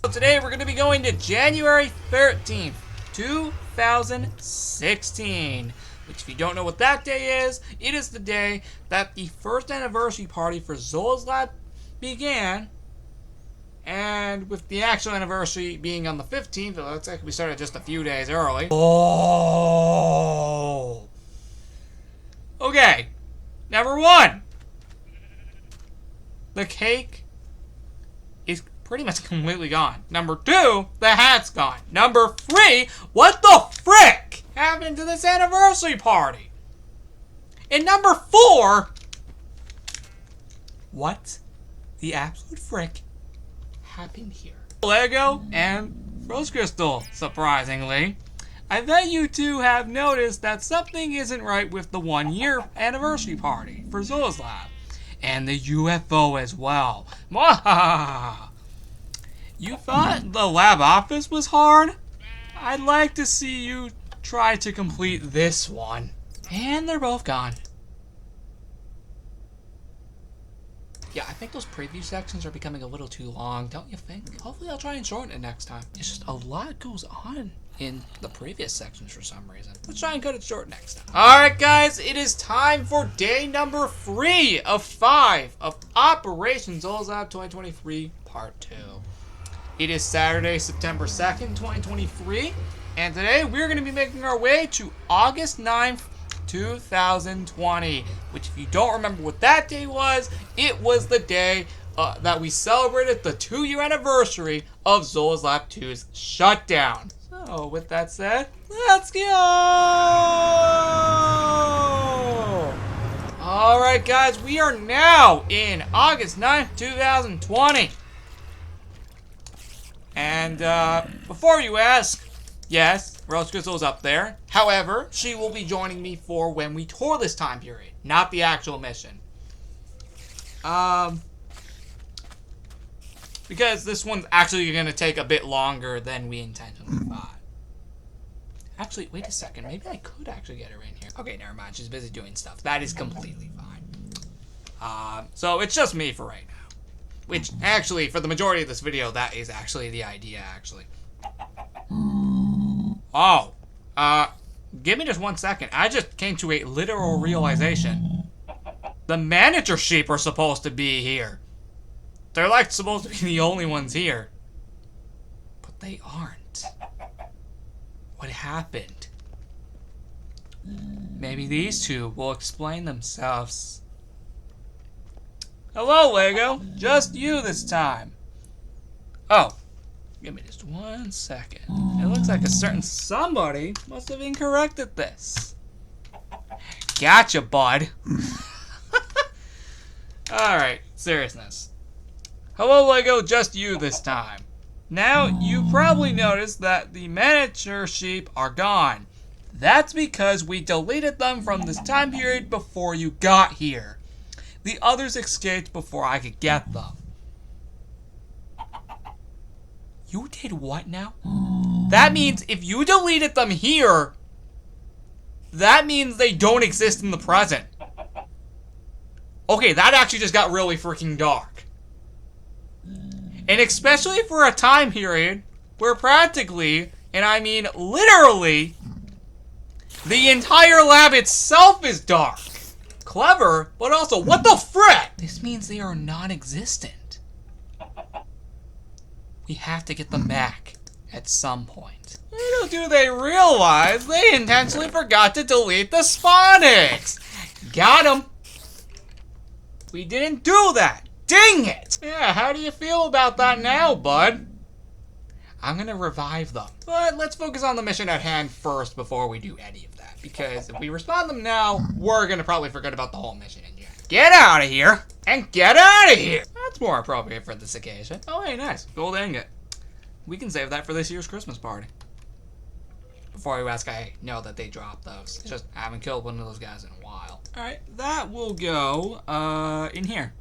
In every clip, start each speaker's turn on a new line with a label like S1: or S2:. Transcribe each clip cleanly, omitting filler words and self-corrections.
S1: So today we're going to be going to January 13th, 2016. Which, if you don't know what that day is, it is the day that the first anniversary party for Zolas Lab began. And with the actual anniversary being on the 15th, it looks like we started just a few days early. Oh! Okay. Number one. The cake is pretty much completely gone. Number two, the hat's gone. Number three, what the frick happened to this anniversary party? And number four, what the absolute frick happened here? Lego and Rose Crystal, surprisingly. I bet you two have noticed that something isn't right with the 1-year anniversary party for Zolas Lab. And the UFO as well. Mwahaha! You thought the lab office was hard? I'd like to see you try to complete this one. And they're both gone. Yeah, I think those preview sections are becoming a little too long, don't you think? Hopefully I'll try and shorten it next time. It's just a lot goes on in the previous sections for some reason. Let's try and cut it short next time. Alright guys, it is time for day number 3 of 5 of Operation Zolas Lab 2023 Part 2. It is Saturday, September 2nd, 2023, and today we're going to be making our way to August 9th, 2020, which, if you don't remember what that day was, it was the day that we celebrated the 2-year anniversary of Zolas Lab 2's shutdown. So, with that said, let's go! Alright guys, we are now in August 9th, 2020. And before you ask, yes, Rose Crystal is up there. However, she will be joining me for when we tour this time period, not the actual mission. Because this one's actually going to take a bit longer than we intentionally thought. Actually, wait a second. Maybe I could actually get her in here. Okay, never mind. She's busy doing stuff. That is completely fine. So it's just me for right now. Which, actually, for the majority of this video, that is actually the idea, actually. Oh. Give me just 1 second. I just came to a literal realization. The manager sheep are supposed to be here. They're, like, supposed to be the only ones here. But they aren't. What happened? Maybe these two will explain themselves. Hello, Lego. Just you this time. Oh. Give me just 1 second. It looks like a certain somebody must have incorrected this. Gotcha, bud. Alright, seriousness. Hello, Lego. Just you this time. Now, you probably noticed that the miniature sheep are gone. That's because we deleted them from this time period before you got here. The others escaped before I could get them. You did what now? That means if you deleted them here, that means they don't exist in the present. Okay, that actually just got really freaking dark. And especially for a time period where practically, and I mean literally, the entire lab itself is dark. Clever, but also, what the frick? This means they are non-existent. We have to get them back at some point. Little do they realize they intentionally forgot to delete the Sponics. Got him. We didn't do that. Dang it! Yeah, how do you feel about that now, bud? I'm gonna revive them. But let's focus on the mission at hand first before we do any of that. Because if we respond them now, we're gonna probably forget about the whole mission in here. Get out of here! And get out of here! That's more appropriate for this occasion. Oh, hey, nice. Gold ingot. We can save that for this year's Christmas party. Before you ask, I know that they dropped those. Just haven't killed one of those guys in a while. Alright, that will go, in here.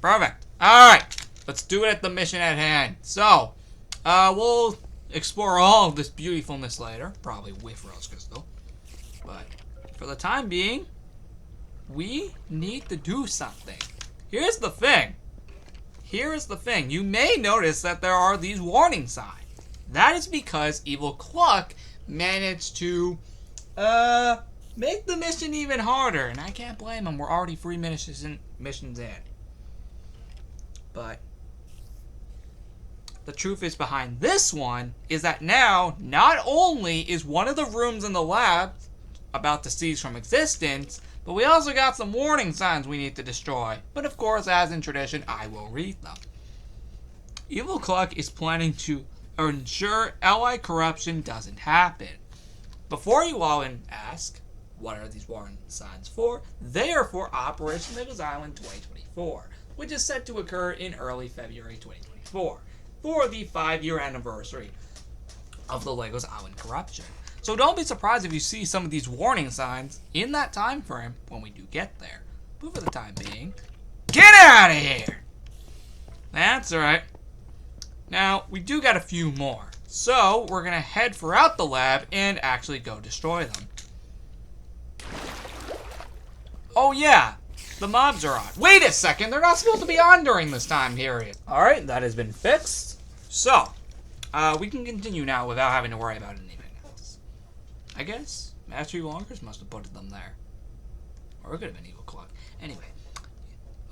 S1: Perfect. Alright, let's do it at the mission at hand. So, we'll explore all of this beautifulness later. Probably with Rose Crystal. But, for the time being, we need to do something. Here's the thing. here is the thing. You may notice that there are these warning signs. That is because Evil Cluck managed to make the mission even harder. And I can't blame him. We're already 3 missions in. But the truth is behind this one is that now, not only is one of the rooms in the lab about to cease from existence, but we also got some warning signs we need to destroy. But of course, as in tradition, I will read them. Evil Cluck is planning to ensure LI corruption doesn't happen. Before you all ask, what are these warning signs for? They are for Operation Legos Island 2024, which is set to occur in early February 2024, for the 5-year anniversary of the Legos Island corruption. So don't be surprised if you see some of these warning signs in that time frame when we do get there. But for the time being, get out of here! That's alright. Now, we do got a few more. So, we're going to head throughout the lab and actually go destroy them. Oh yeah, the mobs are on. Wait a second, they're not supposed to be on during this time period. Alright, that has been fixed. So, we can continue now without having to worry about anything else. I guess Mastery Lonkers must have put them there. Or it could have been Evil Cluck. Anyway.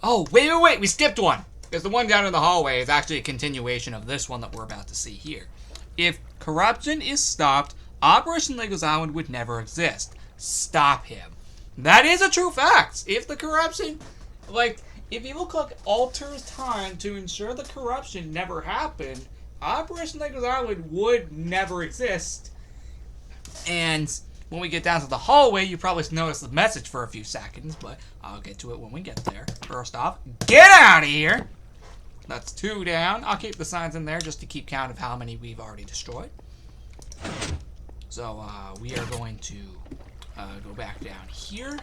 S1: Oh, wait, we skipped one. Because the one down in the hallway is actually a continuation of this one that we're about to see here. If corruption is stopped, Operation Legos Island would never exist. Stop him. That is a true fact. If the corruption, if Evil Cluck alters time to ensure the corruption never happened, Operation Legos Island would never exist. And when we get down to the hallway, you probably notice the message for a few seconds, but I'll get to it when we get there. First off, get out of here! That's 2 down. I'll keep the signs in there just to keep count of how many we've already destroyed. So, we are going to go back down here.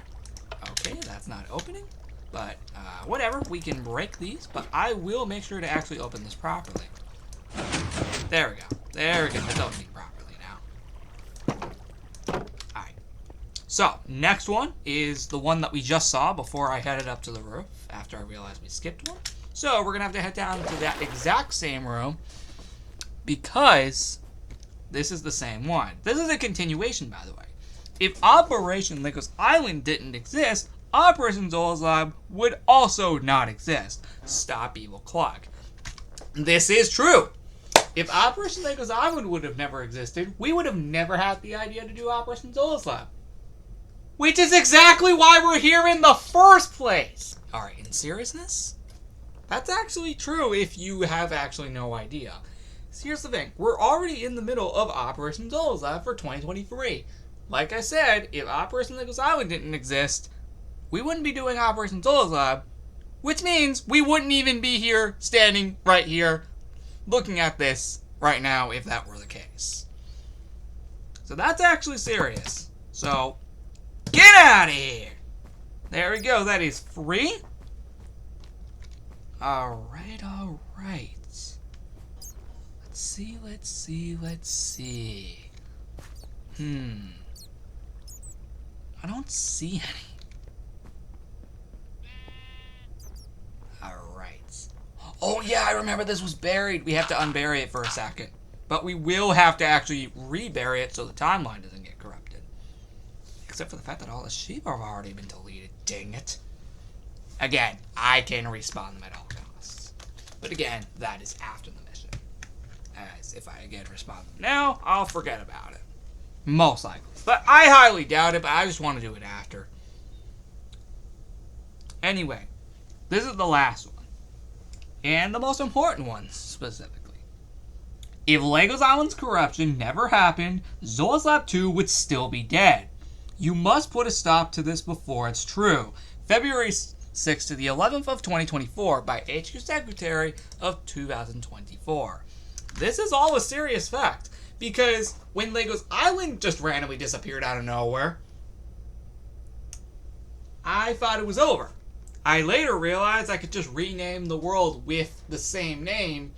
S1: Okay, that's not opening. But, whatever. We can break these, but I will make sure to actually open this properly. There we go. There we go. It's opening properly now. Alright. So, next one is the one that we just saw before I headed up to the roof, after I realized we skipped one. So, we're going to have to head down to that exact same room, because this is the same one. This is a continuation, by the way. If Operation Legos Island didn't exist, Operation Zola's Lab would also not exist. Stop Evil Cluck. This is true. If Operation Legos Island would have never existed, we would have never had the idea to do Operation Zola's Lab. Which is exactly why we're here in the first place. Alright, in seriousness? That's actually true if you have actually no idea. So here's the thing. We're already in the middle of Operation Zola's Lab for 2023. Like I said, if Operation Legos Island didn't exist, we wouldn't be doing Operation Zola's Lab, which means we wouldn't even be here, standing right here, looking at this right now if that were the case. So that's actually serious. So, get out of here! There we go, that is free. Alright. Let's see. I don't see any. Alright. Oh yeah, I remember this was buried. We have to unbury it for a second. But we will have to actually rebury it so the timeline doesn't get corrupted. Except for the fact that all the sheep have already been deleted. Dang it. Again, I can respawn them at all costs. But again, that is after the mission. As if I again respawn them now, I'll forget about it. Most likely. But I highly doubt it, but I just want to do it after. Anyway, this is the last one. And the most important one, specifically. If Legos Island's corruption never happened, Zola's Lab 2 would still be dead. You must put a stop to this before it's true. February 6th to the 11th of 2024 by HQ Secretary of 2024. This is all a serious fact, because when Legos Island just randomly disappeared out of nowhere, I thought it was over. I later realized I could just rename the world with the same name,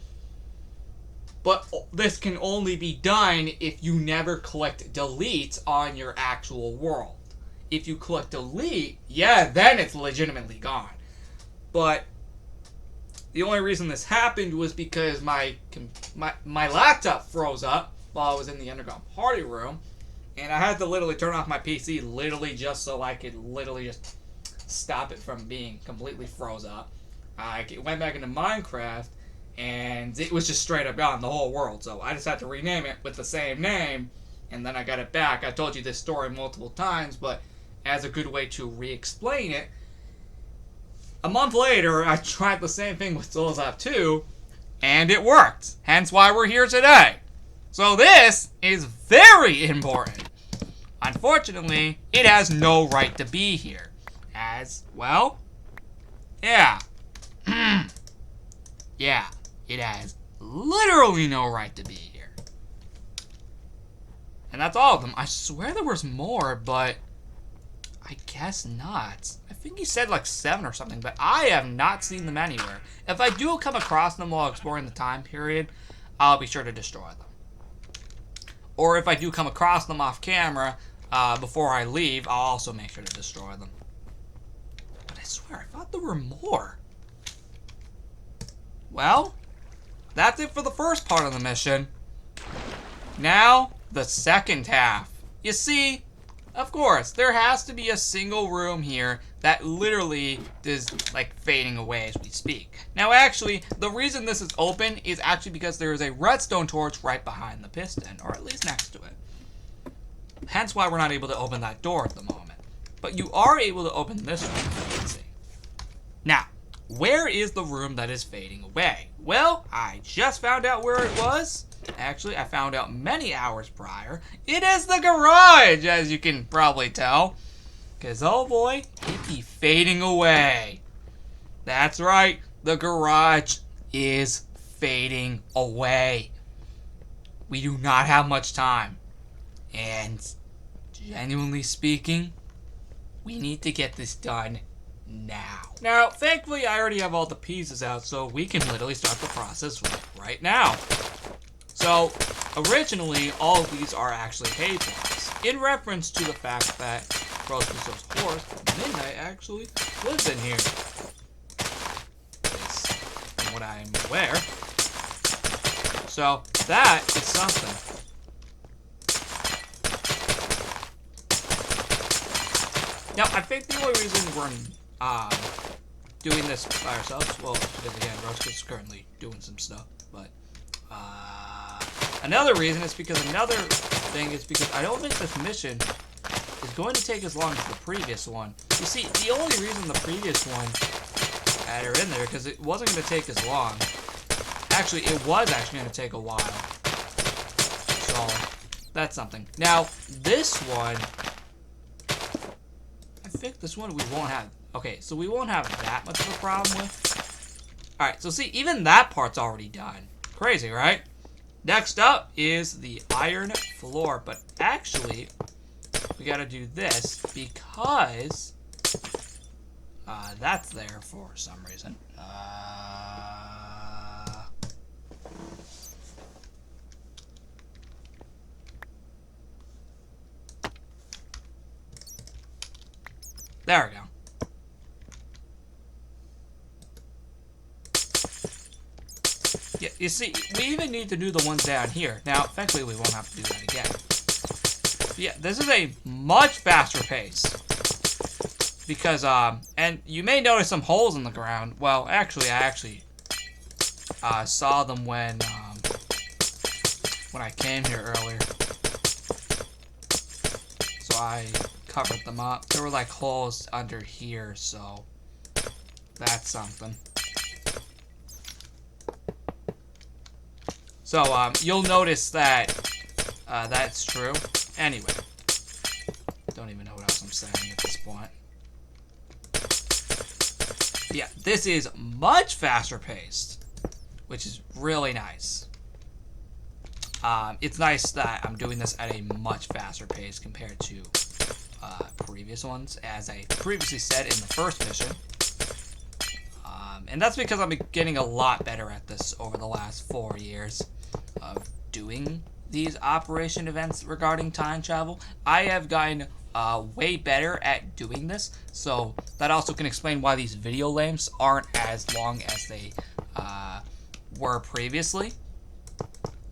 S1: but this can only be done if you never collect delete on your actual world. If you collect delete, yeah, then it's legitimately gone. But the only reason this happened was because my laptop froze up while I was in the underground party room, and I had to literally turn off my PC literally just so I could literally just stop it from being completely froze up. I went back into Minecraft, and it was just straight up gone, the whole world. So I just had to rename it with the same name, and then I got it back. I told you this story multiple times, but as a good way to re-explain it, a month later, I tried the same thing with Souls App 2, and it worked. Hence why we're here today. So this is very important. Unfortunately, it has no right to be here. As, well, yeah. Yeah, it has literally no right to be here. And that's all of them. I swear there was more, but I guess not. I think he said like 7 or something, but I have not seen them anywhere. If I do come across them while exploring the time period, I'll be sure to destroy them. Or if I do come across them off camera before I leave, I'll also make sure to destroy them. But I swear, I thought there were more. Well, that's it for the first part of the mission. Now, the second half. You see, of course, there has to be a single room here that literally is like fading away as we speak. Now actually, the reason this is open is actually because there is a redstone torch right behind the piston, or at least next to it. Hence why we're not able to open that door at the moment. But you are able to open this room, as you can see. Now, where is the room that is fading away? Well, I just found out where it was. Actually, I found out many hours prior. It is the garage, as you can probably tell. Because, oh boy, it be fading away. That's right, the garage is fading away. We do not have much time. And, genuinely speaking, we need to get this done now. Now, thankfully, I already have all the pieces out, so we can literally start the process right now. So, originally, all of these are actually hay bales, in reference to the fact that Rose Crusoe's horse, Midnight, actually lives in here. At least from what I'm aware. So, that is something. Now, I think the only reason we're doing this by ourselves, well, because again, Rose Crusoe is currently doing some stuff, but another reason is because I don't think this mission is going to take as long as the previous one. You see, the only reason the previous one had her in there because it wasn't going to take as long. Actually, it was actually going to take a while. So, that's something. Now, this one, I think this one we won't have. Okay, so we won't have that much of a problem with. Alright, so see, even that part's already done. Crazy, right? Next up is the iron floor, but actually, we gotta do this because that's there for some reason. There we go. Yeah, you see, we even need to do the ones down here. Now, thankfully, we won't have to do that again. But yeah, this is a much faster pace. Because, and you may notice some holes in the ground. Well, actually, I saw them when I came here earlier. So I covered them up. There were, like, holes under here, so that's something. So, you'll notice that that's true. Anyway. Don't even know what else I'm saying at this point. Yeah, this is much faster paced, which is really nice. It's nice that I'm doing this at a much faster pace compared to previous ones, as I previously said in the first mission. And that's because I've been getting a lot better at this over the last 4 years of doing these operation events regarding time travel. I have gotten way better at doing this, so that also can explain why these video lengths aren't as long as they were previously.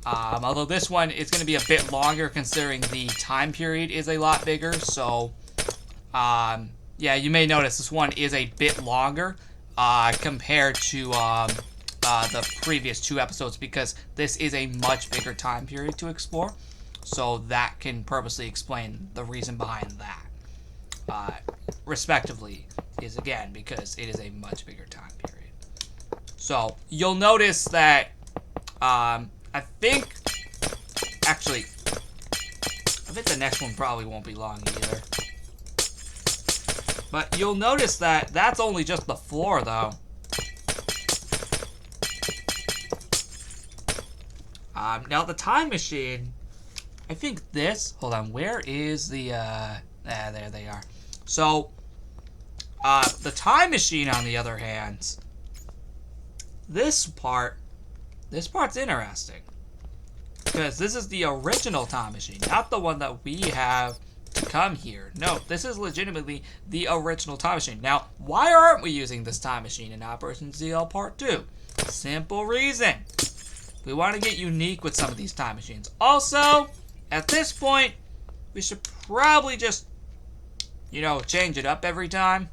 S1: Although this one is going to be a bit longer considering the time period is a lot bigger. So, yeah, you may notice this one is a bit longer compared to the previous 2 episodes because this is a much bigger time period to explore. So that can purposely explain the reason behind that. Respectively, is again because it is a much bigger time period. So you'll notice that I think the next one probably won't be long either. But you'll notice that that's only just the floor though. Now the time machine, I think this, hold on, where is the, there they are. So, the time machine on the other hand, this part's interesting. Because this is the original time machine, not the one that we have to come here. No, this is legitimately the original time machine. Now, why aren't we using this time machine in Operation ZL Part 2? Simple reason. We want to get unique with some of these time machines. Also, at this point, we should probably just, change it up every time.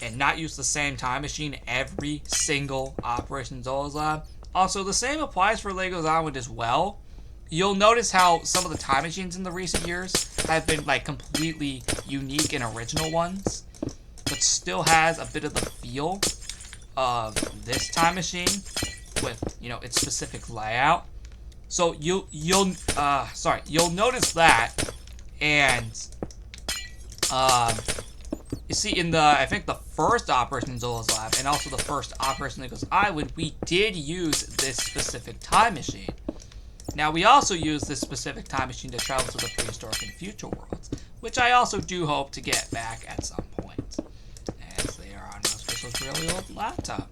S1: And not use the same time machine every single Operation Zola's Lab. Also, the same applies for LEGO's Onward as well. You'll notice how some of the time machines in the recent years have been, completely unique and original ones. But still has a bit of the feel of this time machine. With its specific layout, so you'll notice that, and you see in I think the first Operation Zola's Lab and also the first Operation LEGO's Island, we did use this specific time machine. Now we also use this specific time machine to travel to the prehistoric and future worlds, which I also do hope to get back at some point, as they are on Ghostbusters' really old laptop.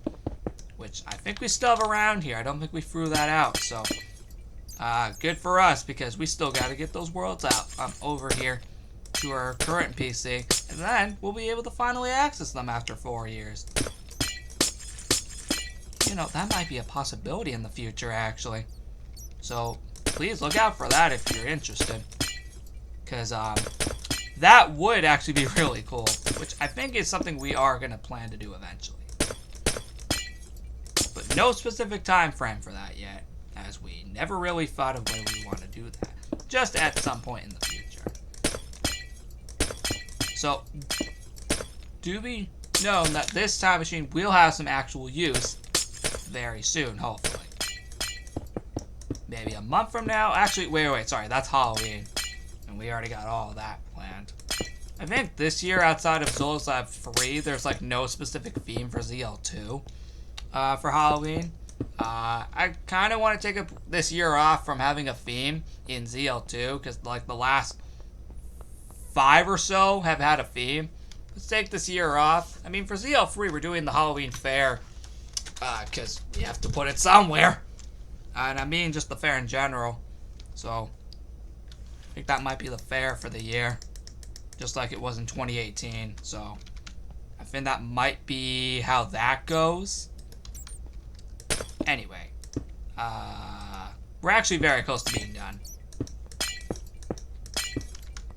S1: Which I think we still have around here. I don't think we threw that out, so good for us because we still got to get those worlds out over here to our current PC, and then we'll be able to finally access them after 4 years. That might be a possibility in the future, actually. So please look out for that if you're interested, because that would actually be really cool, which I think is something we are going to plan to do eventually. But no specific time frame for that yet, as we never really thought of when we want to do that. Just at some point in the future. So, do be known that this time machine will have some actual use very soon, hopefully. Maybe a month from now. Actually, wait, sorry, that's Halloween. And we already got all of that planned. I think this year, outside of Zola's Lab 3, there's no specific theme for ZL2. For Halloween. I kind of want to take this year off from having a theme in ZL2 because the last 5 or so have had a theme. Let's take this year off. I mean, for ZL3 we're doing the Halloween fair because we have to put it somewhere. And I mean just the fair in general. So I think that might be the fair for the year. Just like it was in 2018. So I think that might be how that goes. Anyway, we're actually very close to being done.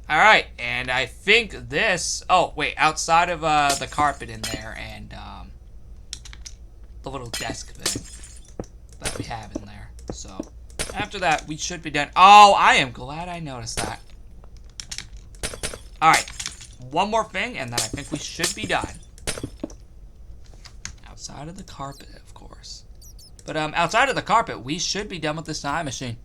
S1: Alright, and I think this... Oh, wait, outside of the carpet in there and the little desk thing that we have in there. So, after that, we should be done. Oh, I am glad I noticed that. Alright, one more thing, and then I think we should be done. Outside of the carpet, of course. But outside of the carpet, we should be done with this time machine.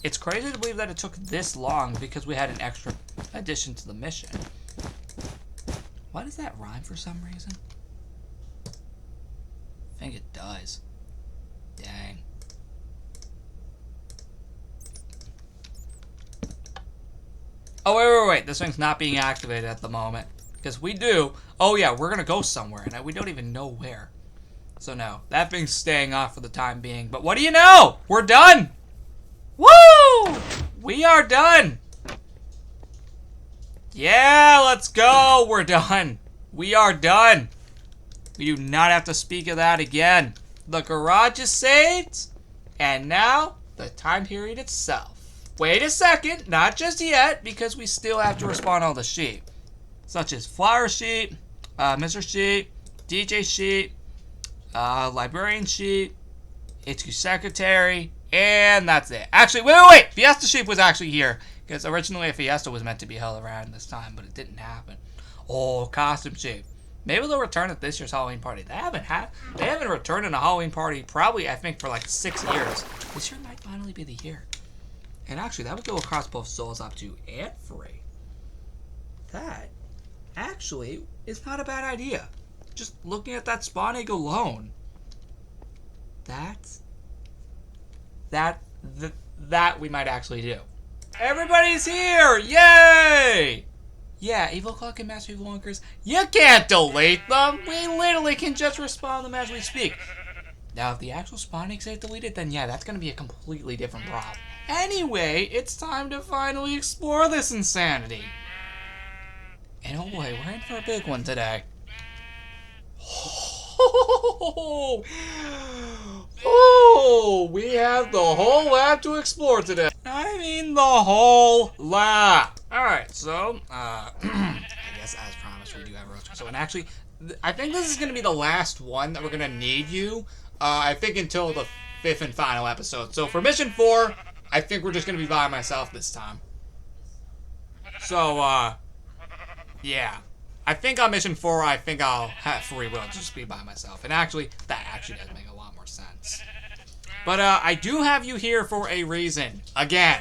S1: It's crazy to believe that it took this long because we had an extra addition to the mission. Why does that rhyme for some reason? I think it does. Dang. Oh, wait. This thing's not being activated at the moment. Because we do. Oh, yeah, we're going to go somewhere, and we don't even know where. So, no. That thing's staying off for the time being. But what do you know? We're done! Woo! We are done! Yeah, let's go! We're done. We are done. We do not have to speak of that again. The garage is saved, and now the time period itself. Wait a second, not just yet, because we still have to respawn all the sheep, such as Flower Sheep, Mr. Sheep, DJ Sheep, Librarian Sheep, HQ Secretary, and that's it. Actually, wait! Fiesta Sheep was actually here, because originally a Fiesta was meant to be held around this time, but it didn't happen. Oh, Costume Sheep. Maybe they'll return at this year's Halloween party. They haven't returned in a Halloween party probably, I think, for like 6 years. This year might finally be the year. And actually, that would go across both Souls Up 2 and 3. That, actually, is not a bad idea. Just looking at that spawn egg alone. That we might actually do. Everybody's here! Yay! Yeah, Evil Clock and Master Evil Wonkers, you can't delete them! We literally can just respawn them as we speak. Now, if the actual spawn eggs get deleted, then yeah, that's gonna be a completely different problem. Anyway, it's time to finally explore this insanity. And oh boy, we're in for a big one today. Oh, we have the whole lab to explore today. I mean the whole lab. Alright, so, I guess as promised we do have a roaster. So, and actually, I think this is going to be the last one that we're going to need you. I think until the 5th and final episode. So for mission 4, I think we're just going to be by myself this time. So, yeah. I think on mission 4, I think I'll have free will to just be by myself. And actually, that actually does make a lot more sense. But, I do have you here for a reason. Again.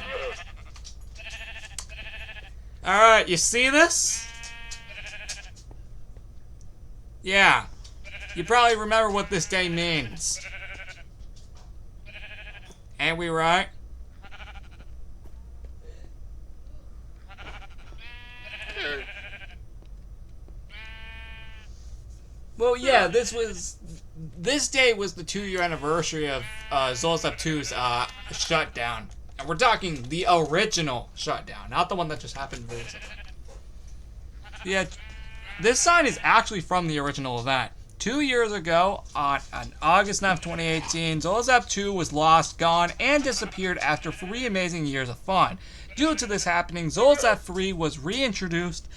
S1: Alright, you see this? Yeah. You probably remember what this day means. Ain't we right? Well, yeah, this day was the 2-year anniversary of Souls Up 2's shutdown. And we're talking the original shutdown, not the one that just happened recently. Yeah, this sign is actually from the original event. 2 years ago, on August 9th, 2018, Souls Up 2 was lost, gone, and disappeared after 3 amazing years of fun. Due to this happening, Souls Up 3 was reintroduced.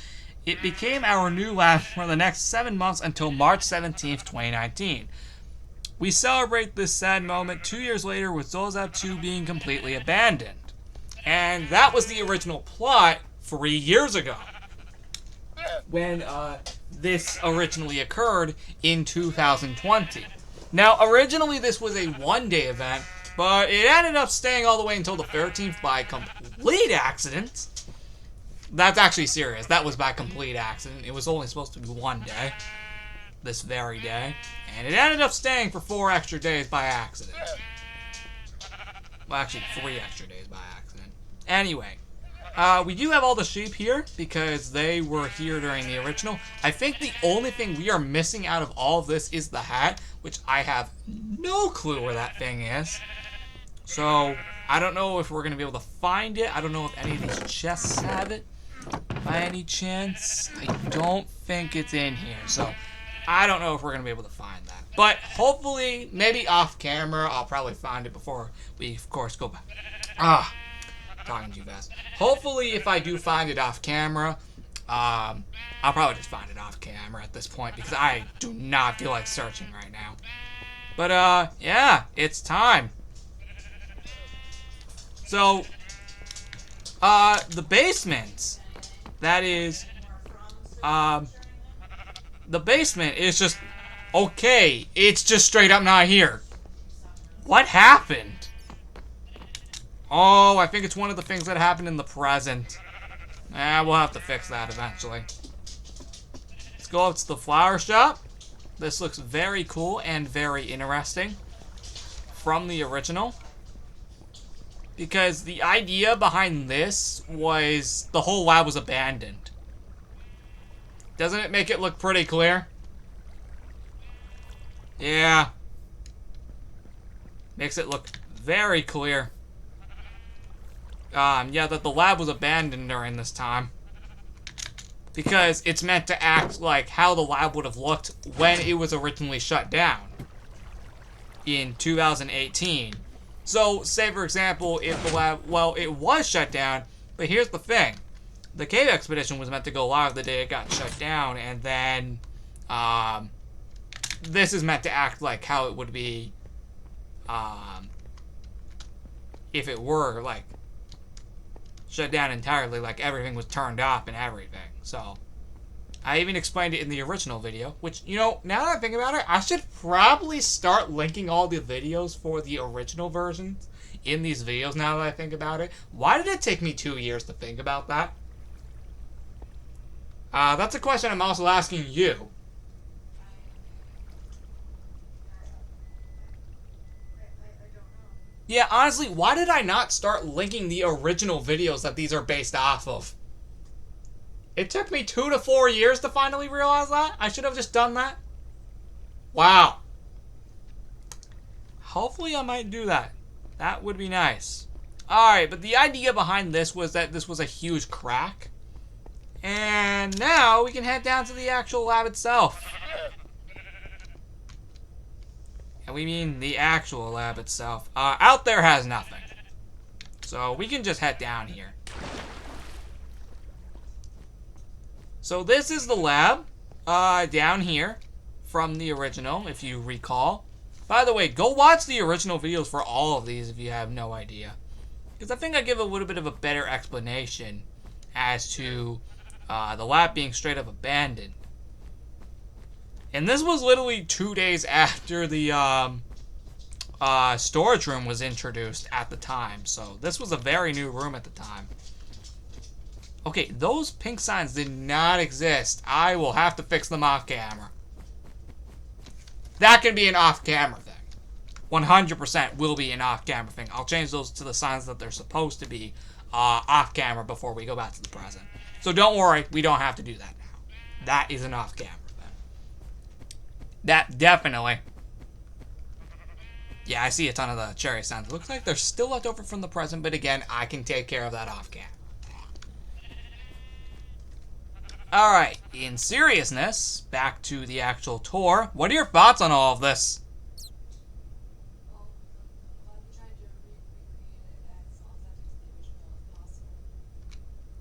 S1: It became our new lab for the next 7 months until March 17th, 2019. We celebrate this sad moment 2 years later with Souls Up 2 being completely abandoned. And that was the original plot 3 years ago, when this originally occurred in 2020. Now, originally this was a one-day event, but it ended up staying all the way until the 13th by complete accident. That's actually serious. That was by complete accident. It was only supposed to be 1 day, this very day, and it ended up staying for 4 extra days by accident. Well, actually, 3 extra days by accident. Anyway, we do have all the sheep here because they were here during the original. I think the only thing we are missing out of all of this is the hat, which I have no clue where that thing is. So, I don't know if we're going to be able to find it. I don't know if any of these chests have it by any chance. I don't think it's in here, so I don't know if we're going to be able to find that. But hopefully, maybe off camera, I'll probably find it before we, of course, go back. Talking too fast. Hopefully, if I do find it off camera, I'll probably just find it off camera at this point because I do not feel like searching right now. But, yeah, it's time. So, the basement, that is, the basement is just, okay, it's just straight up not here. What happened? Oh, I think it's one of the things that happened in the present. We'll have to fix that eventually. Let's go up to the flower shop. This looks very cool and very interesting from the original. Because the idea behind this was the whole lab was abandoned. Doesn't it make it look pretty clear? Yeah. Makes it look very clear. Yeah, that the lab was abandoned during this time. because it's meant to act like how the lab would have looked when it was originally shut down in 2018. So, say for example, if the lab, well, it was shut down, but here's the thing. The cave expedition was meant to go live the day it got shut down, and then, this is meant to act like how it would be, if it were, like, shut down entirely, like everything was turned off and everything. So, I even explained it in the original video, which, you know, now that I think about it, I should probably start linking all the videos for the original versions in these videos now that I think about it. Why did it take me 2 years to think about that? That's a question I'm also asking you. Yeah, honestly, why did I not start linking the original videos that these are based off of? It took me 2 to 4 years to finally realize that. I should have just done that. Wow. Hopefully I might do that. That would be nice. Alright, but the idea behind this was that this was a huge crack. And now we can head down to the actual lab itself. And we mean the actual lab itself. Out there has nothing. So we can just head down here. So this is the lab, down here, from the original, if you recall. By the way, go watch the original videos for all of these if you have no idea. Because I think I give a little bit of a better explanation as to the lab being straight up abandoned. And this was literally 2 days after the storage room was introduced at the time. So this was a very new room at the time. Okay, those pink signs did not exist. I will have to fix them off camera. That can be an off-camera thing. 100% will be an off-camera thing. I'll change those to the signs that they're supposed to be off-camera before we go back to the present. So don't worry, we don't have to do that now. That is an off-camera thing. That definitely. Yeah, I see a ton of the cherry signs. It looks like they're still left over from the present, but again, I can take care of that off-camera. Alright, in seriousness, back to the actual tour. What are your thoughts on all of this?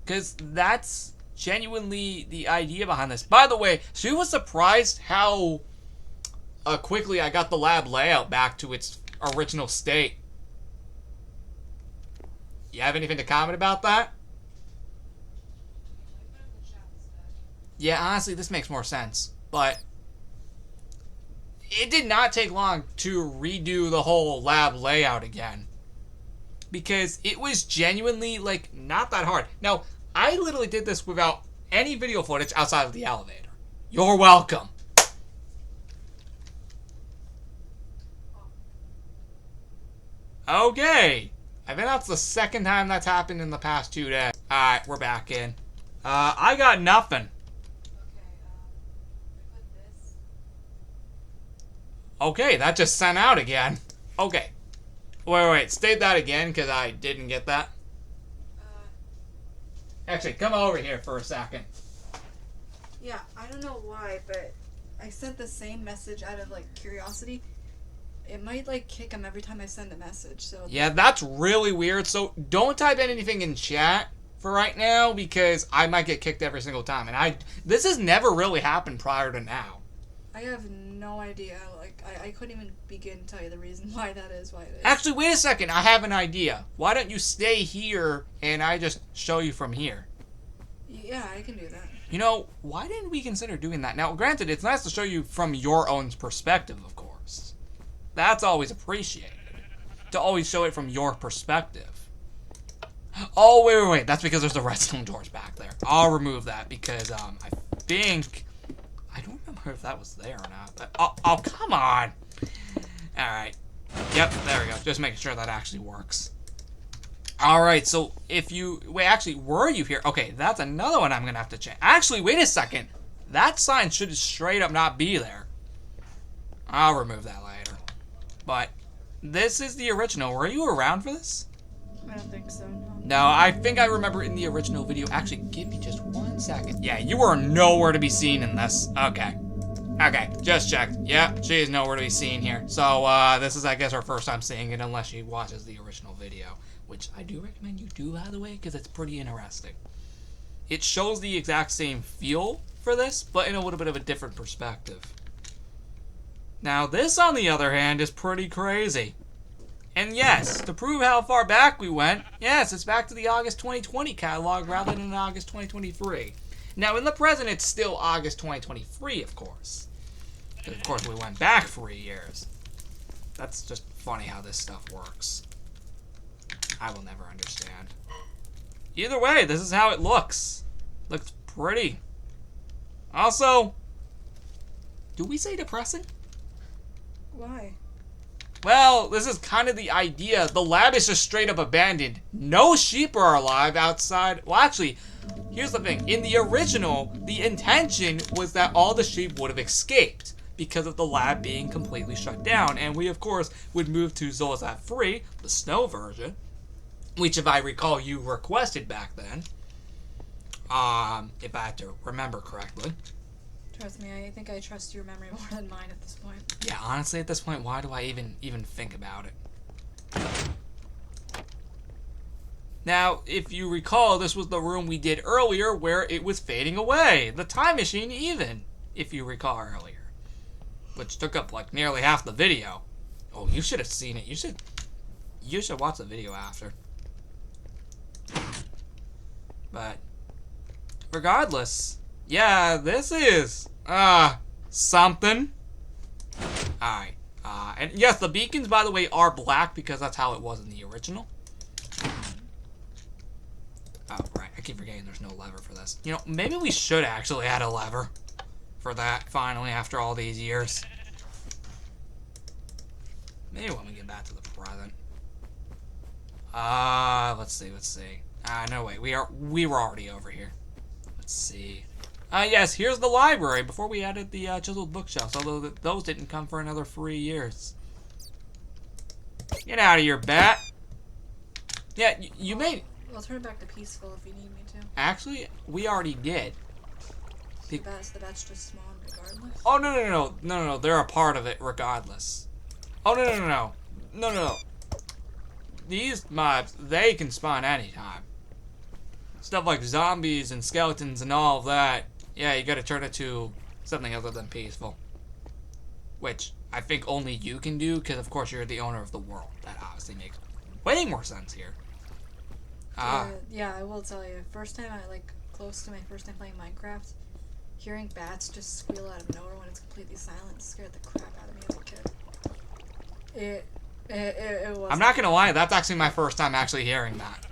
S1: Because that's genuinely the idea behind this. By the way, she was surprised how quickly I got the lab layout back to its original state. You have anything to comment about that? Yeah, honestly, this makes more sense. But it did not take long to redo the whole lab layout again. Because it was genuinely, like, not that hard. Now, I literally did this without any video footage outside of the elevator. You're welcome. Okay. I think that's the second time that's happened in the past 2 days. Alright, we're back in. I got nothing. Okay, that just sent out again. Okay. Wait. State that again, because I didn't get that. Actually, come over here for a second.
S2: Yeah, I don't know why, but I sent the same message out of, like, curiosity. It might, like, kick him every time I send a message, so...
S1: Yeah, that's really weird. So, don't type anything in chat for right now, because I might get kicked every single time. And this has never really happened prior to now.
S2: I have no idea. Like, I couldn't even begin to tell you the reason why that is, why it is.
S1: Actually, wait a second. I have an idea. Why don't you stay here and I just show you from here?
S2: Yeah, I can do that.
S1: You know, why didn't we consider doing that? Now, granted, it's nice to show you from your own perspective, of course. That's always appreciated. To always show it from your perspective. Oh, wait. That's because there's a redstone torch back there. I'll remove that because, I think... I don't remember if that was there or not. But, oh, come on. Alright. Yep, there we go. Just making sure that actually works. Alright, so if you... Wait, actually, were you here? Okay, that's another one I'm going to have to change. Actually, wait a second. That sign should straight up not be there. I'll remove that later. But this is the original. Were you around for this?
S2: I don't think so, no.
S1: No, I think I remember in the original video. Actually, give me just 1 second. Yeah, you are nowhere to be seen in this. Okay. Okay, just checked. Yep, she is nowhere to be seen here. So, this is, I guess, our first time seeing it, unless she watches the original video. Which I do recommend you do, by the way, because it's pretty interesting. It shows the exact same feel for this, but in a little bit of a different perspective. Now, this, on the other hand, is pretty crazy. And yes, to prove how far back we went, yes, it's back to the August 2020 catalog rather than August 2023. Now, in the present, it's still August 2023, of course. Because, of course, we went back 3 years. That's just funny how this stuff works. I will never understand. Either way, this is how it looks. Looks pretty. Also, do we say depressing?
S2: Why?
S1: Well, this is kind of the idea. The lab is just straight up abandoned. No sheep are alive outside. Well, actually, here's the thing. In the original, the intention was that all the sheep would have escaped because of the lab being completely shut down. And we, of course, would move to Zolazat 3, the snow version, which, if I recall, you requested back then. If I had to remember correctly.
S2: Trust me, I think I trust your memory more than mine at this point.
S1: Yeah, honestly, at this point, why do I even think about it? Now, if you recall, this was the room we did earlier where it was fading away. The time machine even, if you recall earlier. Which took up like nearly half the video. Oh, you should have seen it. You should watch the video after. But regardless, yeah, this is something. Alright. And yes, the beacons, by the way, are black because that's how it was in the original. Oh, right. I keep forgetting there's no lever for this. You know, maybe we should actually add a lever for that, finally, after all these years. Maybe when we get back to the present. Let's see. No, wait. We were already over here. Let's see. Yes, here's the library before we added the chiseled bookshelves, although those didn't come for another 3 years. Get out of here, bat. Yeah, you made...
S2: I'll turn it back to peaceful if you need me to.
S1: Actually, we already did.
S2: The bats just spawn regardless?
S1: Oh, no. They're a part of it regardless. Oh, no. These mobs, they can spawn anytime. Stuff like zombies and skeletons and all of that. Yeah, you gotta turn it to something other than peaceful. Which I think only you can do, because of course you're the owner of the world. That obviously makes way more sense here.
S2: Yeah, I will tell you. First time close to my first time playing Minecraft, hearing bats just squeal out of nowhere when it's completely silent scared the crap out of me as a kid. It was.
S1: I'm not gonna lie, that's actually my first time actually hearing that.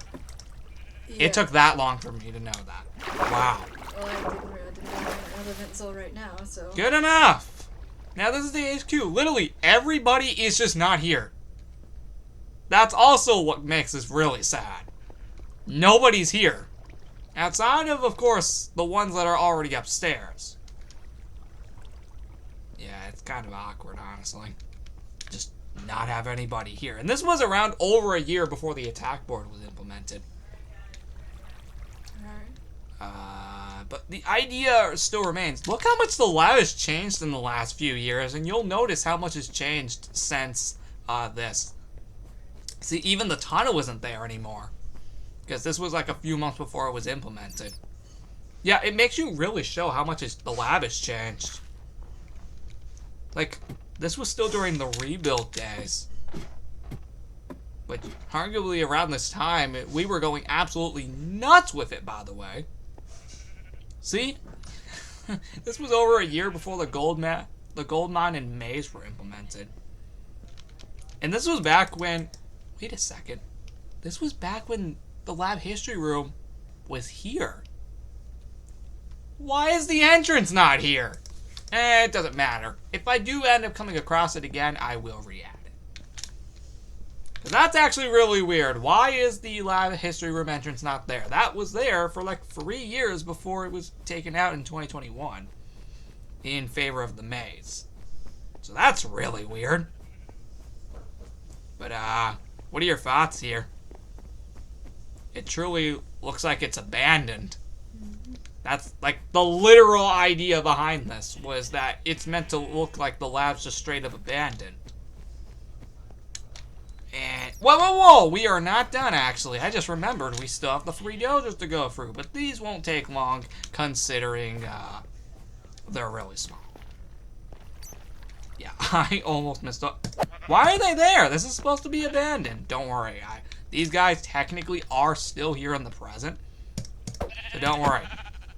S2: Yeah.
S1: It took that long for me to know that. Wow.
S2: Well, I didn't know I live in Seoul right now, so.
S1: Good enough. Now this is the HQ. Literally everybody is just not here. That's also what makes this really sad. Nobody's here. Outside of course, the ones that are already upstairs. Yeah, it's kind of awkward, honestly. Just not have anybody here. And this was around over a year before the attack board was implemented. But the idea still remains. Look how much the lab has changed in the last few years, and you'll notice how much has changed since this. See, even the tunnel isn't there anymore. Because this was like a few months before it was implemented. Yeah, it makes you really show how much the lab has changed. Like, this was still during the rebuild days. But arguably around this time, we were going absolutely nuts with it, by the way. See? This was over a year before the gold mine and maze were implemented. And this was back when... Wait a second. This was back when the lab history room was here. Why is the entrance not here? It doesn't matter. If I do end up coming across it again, I will re-add it. Because that's actually really weird. Why is the lab history room entrance not there? That was there for like 3 years before it was taken out in 2021 in favor of the maze. So that's really weird. But, what are your thoughts here? It truly looks like it's abandoned. That's like the literal idea behind this, was that it's meant to look like the lab's just straight up abandoned. And whoa, we are not done actually. I just remembered we still have the 3 dojos to go through, but these won't take long considering they're really small. Yeah, I almost missed up. Why are they there? This is supposed to be abandoned. Don't worry, these guys technically are still here in the present, so don't worry.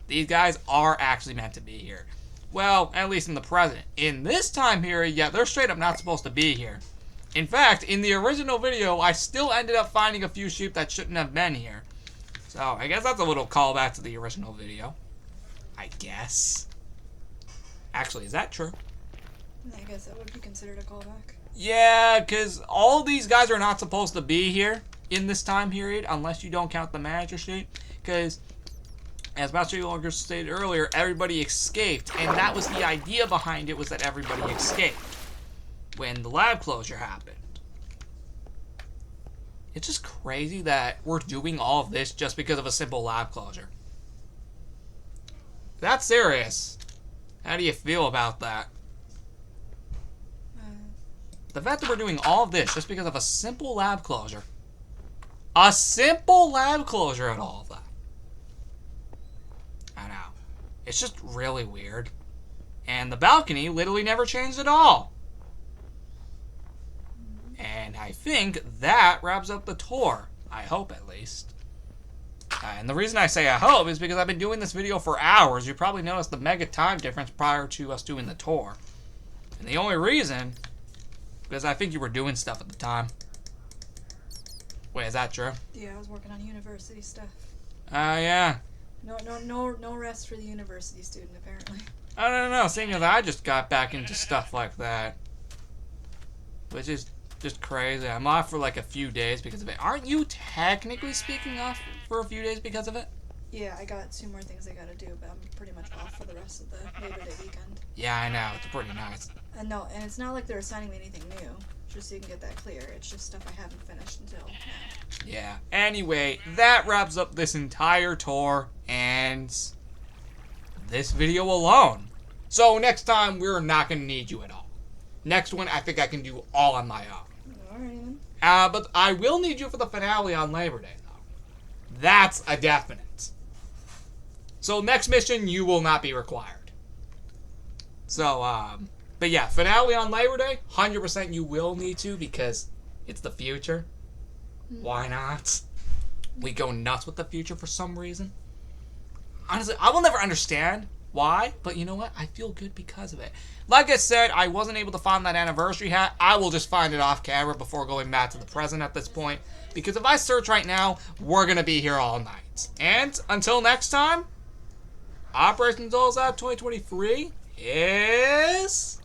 S1: These guys are actually meant to be here. Well, at least in the present. In this time period, yeah, they're straight up not supposed to be here. In fact, in the original video, I still ended up finding a few sheep that shouldn't have been here. So, I guess that's a little callback to the original video. I guess. Actually, is that true?
S2: I guess that would be considered a callback.
S1: Yeah, because all these guys are not supposed to be here in this time period, unless you don't count the manager sheep. Because, as Master Logger stated earlier, everybody escaped, and that was the idea behind it, was that everybody escaped when the lab closure happened. It's just crazy that we're doing all of this just because of a simple lab closure. That's serious. How do you feel about that? The fact that we're doing all of this just because of a simple lab closure. A simple lab closure at all of that. I know. It's just really weird. And the balcony literally never changed at all. And I think that wraps up the tour. I hope, at least. And the reason I say I hope is because I've been doing this video for hours. You probably noticed the mega time difference prior to us doing the tour. And the only reason, because I think you were doing stuff at the time. Wait, is that true?
S2: Yeah, I was working on university stuff.
S1: Yeah.
S2: No rest for the university student, apparently.
S1: I don't know, seeing as I just got back into stuff like that. Which is just crazy. I'm off for like a few days because of it. Aren't you technically speaking off for a few days because of it?
S2: Yeah, I got 2 more things I gotta do, but I'm pretty much off for the rest of the Labor Day weekend.
S1: Yeah, I know. It's pretty nice.
S2: And no, and it's not like they're assigning me anything new. Just so you can get that clear. It's just stuff I haven't finished until now.
S1: Yeah. Anyway, that wraps up this entire tour and this video alone. So next time, we're not going to need you at all. Next one, I think I can do all on my own.
S2: Alright then.
S1: But I will need you for the finale on Labor Day, though. That's a definite. So next mission, you will not be required. So, but yeah, finale on Labor Day, 100% you will need to because it's the future. Why not? We go nuts with the future for some reason. Honestly, I will never understand why, but you know what? I feel good because of it. Like I said, I wasn't able to find that anniversary hat. I will just find it off camera before going back to the present at this point. Because if I search right now, we're going to be here all night. And until next time, Operation Zolzad 2023 is